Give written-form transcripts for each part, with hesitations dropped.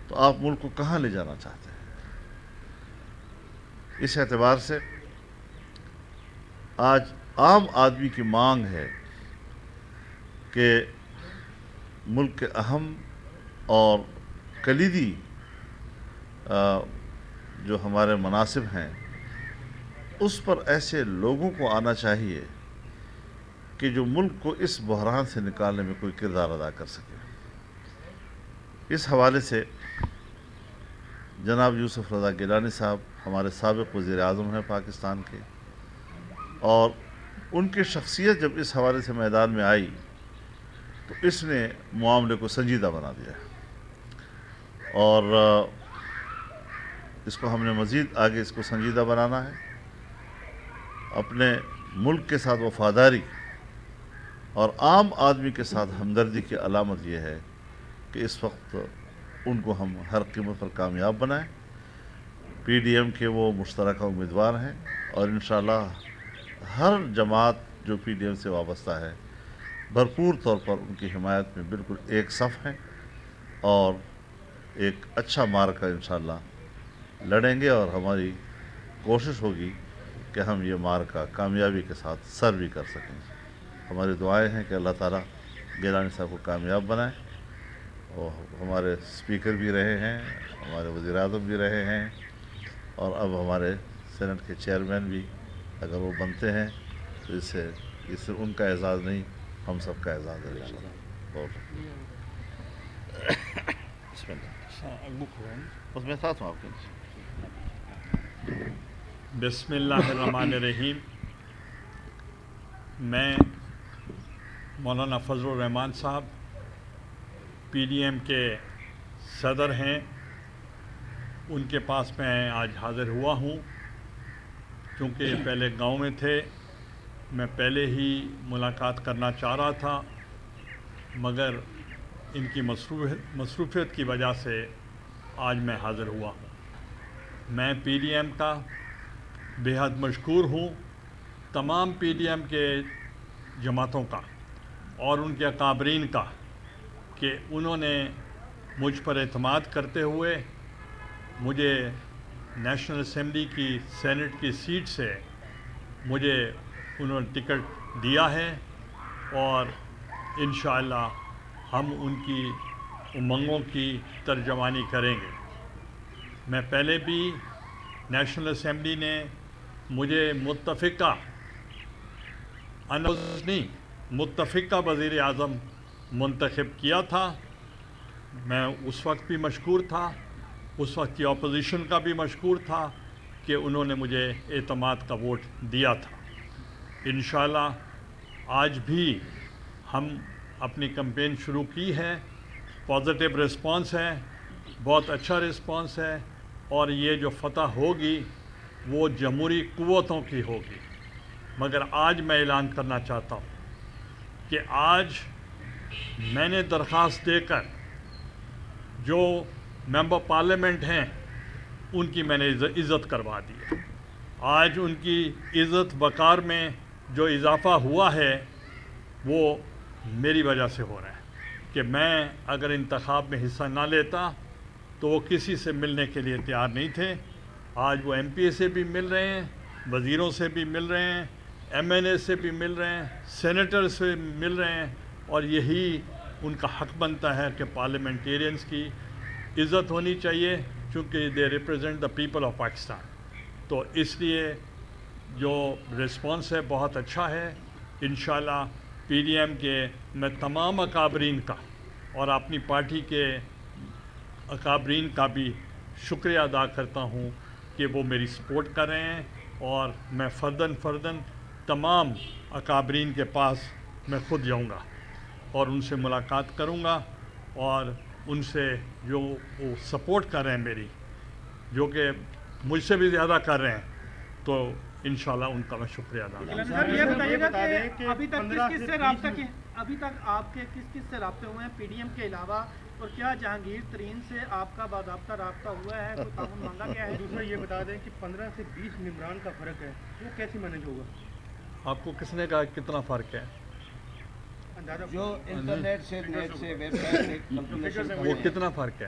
تو آپ ملک کو کہاں لے جانا چاہتے ہیں؟ اس اعتبار سے آج عام آدمی کی مانگ ہے کہ ملک کے اہم اور کلیدی جو ہمارے مناصب ہیں اس پر ایسے لوگوں کو آنا چاہیے کہ جو ملک کو اس بحران سے نکالنے میں کوئی کردار ادا کر سکے۔ اس حوالے سے جناب یوسف رضا گیلانی صاحب ہمارے سابق وزیر اعظم ہیں پاکستان کے، اور ان کی شخصیت جب اس حوالے سے میدان میں آئی تو اس نے معاملے کو سنجیدہ بنا دیا، اور اس کو ہم نے مزید آگے اس کو سنجیدہ بنانا ہے۔ اپنے ملک کے ساتھ وفاداری اور عام آدمی کے ساتھ ہمدردی کی علامت یہ ہے کہ اس وقت ان کو ہم ہر قیمت پر کامیاب بنائیں۔ پی ڈی ایم کے وہ مشترکہ امیدوار ہیں، اور انشاءاللہ ہر جماعت جو پی ڈی ایم سے وابستہ ہے بھرپور طور پر ان کی حمایت میں بالکل ایک صف ہیں، اور ایک اچھا معرکہ انشاءاللہ لڑیں گے، اور ہماری کوشش ہوگی کہ ہم یہ معرکہ کامیابی کے ساتھ سر بھی کر سکیں۔ ہماری دعائیں ہیں کہ اللہ تعالیٰ گیلانی صاحب کو کامیاب بنائے، اور ہمارے اسپیکر بھی رہے ہیں، ہمارے وزیر اعظم بھی رہے ہیں، اور اب ہمارے سینٹ کے چیئرمین بھی اگر وہ بنتے ہیں تو اس سے ان کا اعزاز نہیں، ہم سب کا اعزاز ہے انشاءاللہ۔ بہت بسم اللہ، بس میں ساتھ ہوں آپ کے۔ بسم اللہ الرحمن الرحیم۔ میں مولانا فضل الرحمان صاحب پی ڈی ایم کے صدر ہیں، ان کے پاس میں آج حاضر ہوا ہوں کیونکہ یہ پہلے گاؤں میں تھے۔ میں پہلے ہی ملاقات کرنا چاہ رہا تھا، مگر ان کی مصروفیت کی وجہ سے آج میں حاضر ہوا ہوں۔ میں پی ڈی ایم کا بےحد مشکور ہوں، تمام پی ڈی ایم کے جماعتوں کا اور ان کے اکابرین کا، کہ انہوں نے مجھ پر اعتماد کرتے ہوئے مجھے نیشنل اسمبلی کی سینٹ کی سیٹ سے مجھے انہوں نے ٹکٹ دیا ہے، اور انشاءاللہ ہم ان کی امنگوں کی ترجمانی کریں گے۔ میں پہلے بھی نیشنل اسمبلی نے مجھے متفقہ وزیر اعظم منتخب کیا تھا۔ میں اس وقت بھی مشکور تھا، اس وقت کی اپوزیشن کا بھی مشکور تھا کہ انہوں نے مجھے اعتماد کا ووٹ دیا تھا۔ انشاءاللہ آج بھی ہم اپنی کمپین شروع کی ہے، پازیٹیو رسپانس ہے، بہت اچھا رسپانس ہے، اور یہ جو فتح ہوگی وہ جمہوری قوتوں کی ہوگی۔ مگر آج میں اعلان کرنا چاہتا ہوں کہ آج میں نے درخواست دے کر جو ممبر پارلیمنٹ ہیں ان کی میں نے عزت کروا دی ہے۔ آج ان کی عزت وقار میں جو اضافہ ہوا ہے وہ میری وجہ سے ہو رہا ہے، کہ میں اگر انتخاب میں حصہ نہ لیتا تو وہ کسی سے ملنے کے لیے تیار نہیں تھے۔ آج وہ ایم پی اے سے بھی مل رہے ہیں، وزیروں سے بھی مل رہے ہیں، ایم این اے سے بھی مل رہے ہیں، سینیٹر سے مل رہے ہیں، اور یہی ان کا حق بنتا ہے کہ پارلیمنٹیرینز کی عزت ہونی چاہیے، چونکہ they represent the people of Pakistan. تو اس لیے جو رسپانس ہے بہت اچھا ہے۔ انشاءاللہ پی ڈی ایم کے میں تمام اکابرین کا اور اپنی پارٹی کے اکابرین کا بھی شکریہ ادا کرتا ہوں کہ وہ میری سپورٹ کر رہے ہیں، اور میں فرداً تمام اکابرین کے پاس میں خود جاؤں گا اور ان سے ملاقات کروں گا، اور ان سے جو وہ سپورٹ کر رہے ہیں میری، جو کہ مجھ سے بھی زیادہ کر رہے ہیں، تو انشاءاللہ ان کا میں شکریہ ادا کروں گا۔ یہ بتائیے گا کہ ابھی تک آپ کے کس کس سے رابطے ہوئے ہیں پی ڈی ایم کے علاوہ، اور کیا جہانگیر ترین سے آپ کا باضابطہ رابطہ ہوا ہے، کوئی تعاون مانگا گیا ہے؟ دوسرا یہ بتا دیں کہ 15 سے 20 ممبران کا فرق ہے، وہ کیسے مینیج ہوگا؟ آپ کو کس نے کہا کتنا فرق ہے؟ اندازہ جو انٹرنیٹ سے نیٹ سے ویب سائٹ سے وہ کتنا فرق ہے؟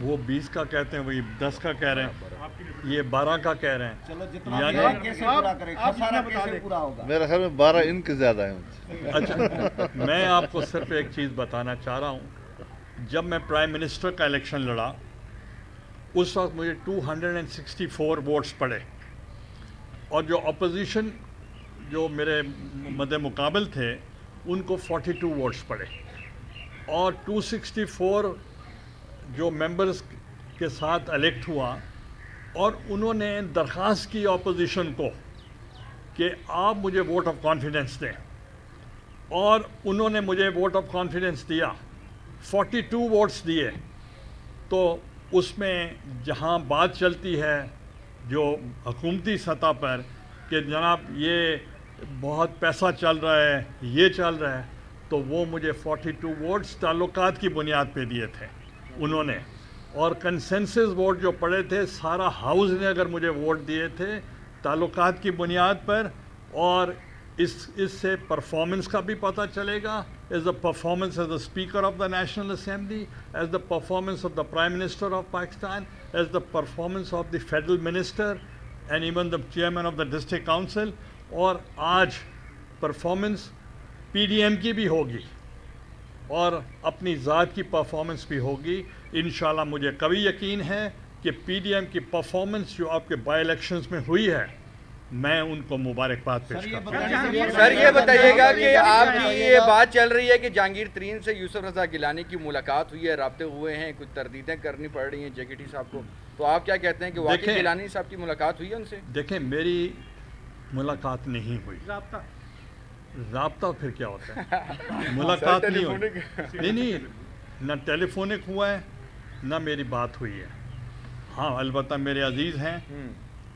وہ 20 کا کہتے ہیں, وہی 10 کا کہہ رہے ہیں, یہ 12 کا کہہ رہے ہیں. چلو جتنا یعنی- بھی ہے کیسے پورا کریں, خسارہ کیسے پورا ہوگا؟ میرے خیال میں 12 ان کے زیادہ ہیں. اچھا, میں آپ کو صرف ایک چیز بتانا چاہ رہا ہوں. جب میں پرائم منسٹر کا الیکشن لڑا اس وقت مجھے 264 ووٹس پڑے, اور جو اپوزیشن جو میرے مد مقابل تھے ان کو 42 ووٹس پڑے, اور 264 جو ممبرز کے ساتھ الیکٹ ہوا, اور انہوں نے درخواست کی اپوزیشن کو کہ آپ مجھے ووٹ آف کانفیڈنس دیں, اور انہوں نے مجھے ووٹ آف کانفیڈنس دیا, 42 ووٹس دیے. تو اس میں جہاں بات چلتی ہے جو حکومتی سطح پر کہ جناب یہ بہت پیسہ چل رہا ہے, یہ چل رہا ہے, تو وہ مجھے 42 ووٹس تعلقات کی بنیاد پہ دیے تھے انہوں نے, اور کنسنسس ووٹ جو پڑے تھے سارا ہاؤس نے اگر مجھے ووٹ دیے تھے تعلقات کی بنیاد پر. اور اس سے پرفارمنس کا بھی پتہ چلے گا, is the performance is the speaker of the national assembly, is the performance of the prime minister of Pakistan, is the performance of the federal minister and even the chairman of the district council. اور آج performance P D M کی بھی ہوگی اور اپنی ذات کی performance بھی ہوگی. انشاءاللہ مجھے قوی یقین ہے کہ پی ڈی ایم کی پرفارمنس جو آپ کے بائی الیکشنز میں ہوئی ہے, میں ان کو مبارکباد پیش کرتا ہوں. سر یہ بتائیے گا کہ آپ کی یہ بات چل رہی ہے کہ جہانگیر ترین سے یوسف رضا گیلانی کی ملاقات ہوئی ہے, رابطے ہوئے ہیں, کچھ تردیدیں کرنی پڑ رہی ہیں جے کے ٹی صاحب کو, تو آپ کیا کہتے ہیں کہ واقعی گیلانی صاحب کی ملاقات ہوئی ہے ان سے؟ دیکھیں, میری ملاقات نہیں ہوئی. رابطہ پھر کیا ہوتا ہے؟ ملاقات نہیں ہوئی. نہیں, نہ ٹیلی فونک ہوا ہے نہ میری بات ہوئی ہے. ہاں البتہ میرے عزیز ہیں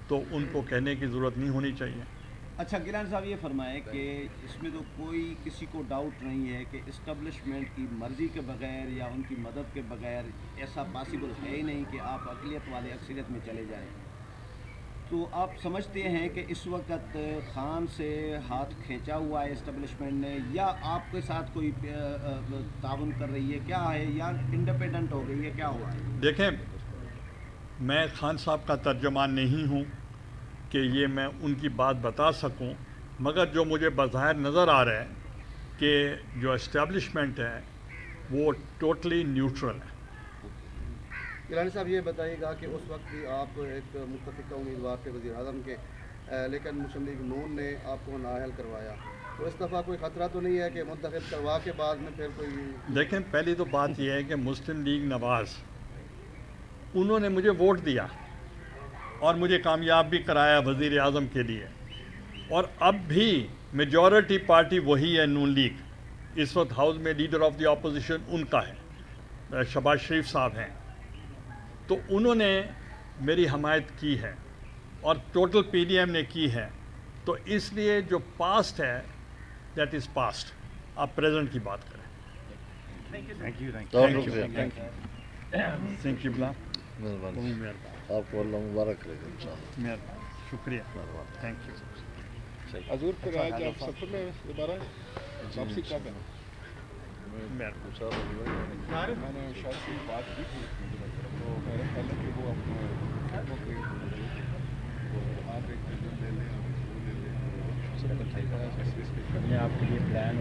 تو ان کو کہنے کی ضرورت نہیں ہونی چاہیے. اچھا گیلانی صاحب یہ فرمائیں کہ اس میں تو کوئی کسی کو ڈاؤٹ نہیں ہے کہ اسٹیبلشمنٹ کی مرضی کے بغیر یا ان کی مدد کے بغیر ایسا پاسبل ہے ہی نہیں کہ آپ اقلیت والے اکثریت میں چلے جائیں. تو آپ سمجھتے ہیں کہ اس وقت خان سے ہاتھ کھینچا ہوا ہے اسٹیبلشمنٹ نے, یا آپ کے ساتھ کوئی تعاون کر رہی ہے, کیا ہے, یا انڈیپینڈنٹ ہو گئی ہے, کیا ہوا ہے؟ دیکھیں, میں خان صاحب کا ترجمان نہیں ہوں کہ یہ میں ان کی بات بتا سکوں, مگر جو مجھے بظاہر نظر آ رہا ہے کہ جو اسٹیبلشمنٹ ہے وہ ٹوٹلی نیوٹرل ہے. گیلانی صاحب یہ بتائیے گا کہ اس وقت بھی آپ ایک متفقہ امیدوار تھے وزیر اعظم کے, لیکن مسلم لیگ نون نے آپ کو نااہل کروایا, تو اس دفعہ کوئی خطرہ تو نہیں ہے کہ منتخب کروا کے بعد میں پھر کوئی؟ دیکھیں, پہلی تو بات یہ ہے کہ مسلم لیگ نواز انہوں نے مجھے ووٹ دیا اور مجھے کامیاب بھی کرایا وزیر اعظم کے لیے, اور اب بھی میجورٹی پارٹی وہی ہے نون لیگ. اس وقت ہاؤس میں لیڈر آف دی اپوزیشن ان کا ہے, شہباز شریف صاحب ہیں, تو انہوں نے میری حمایت کی ہے اور ٹوٹل پی ڈی ایم نے کی ہے. تو اس لیے جو پاسٹ ہے دیٹ از پاسٹ, آپ پریزنٹ کی بات کریں. Thank you. تھینک یو بلا, مہربانی, آپ کو اللہ مبارک کرے گا. مہربانی, شکریہ, تھینک یو. حضور پھر آج آپ سفر میں دوبارہ واپسی کب ہے؟ میں نے شاید سے بات کی تھی, تو میرا خیال ہے کہ وہ آپ ایک دن لے لیں, آپ وہ لے لیں. آپ کے لیے پلان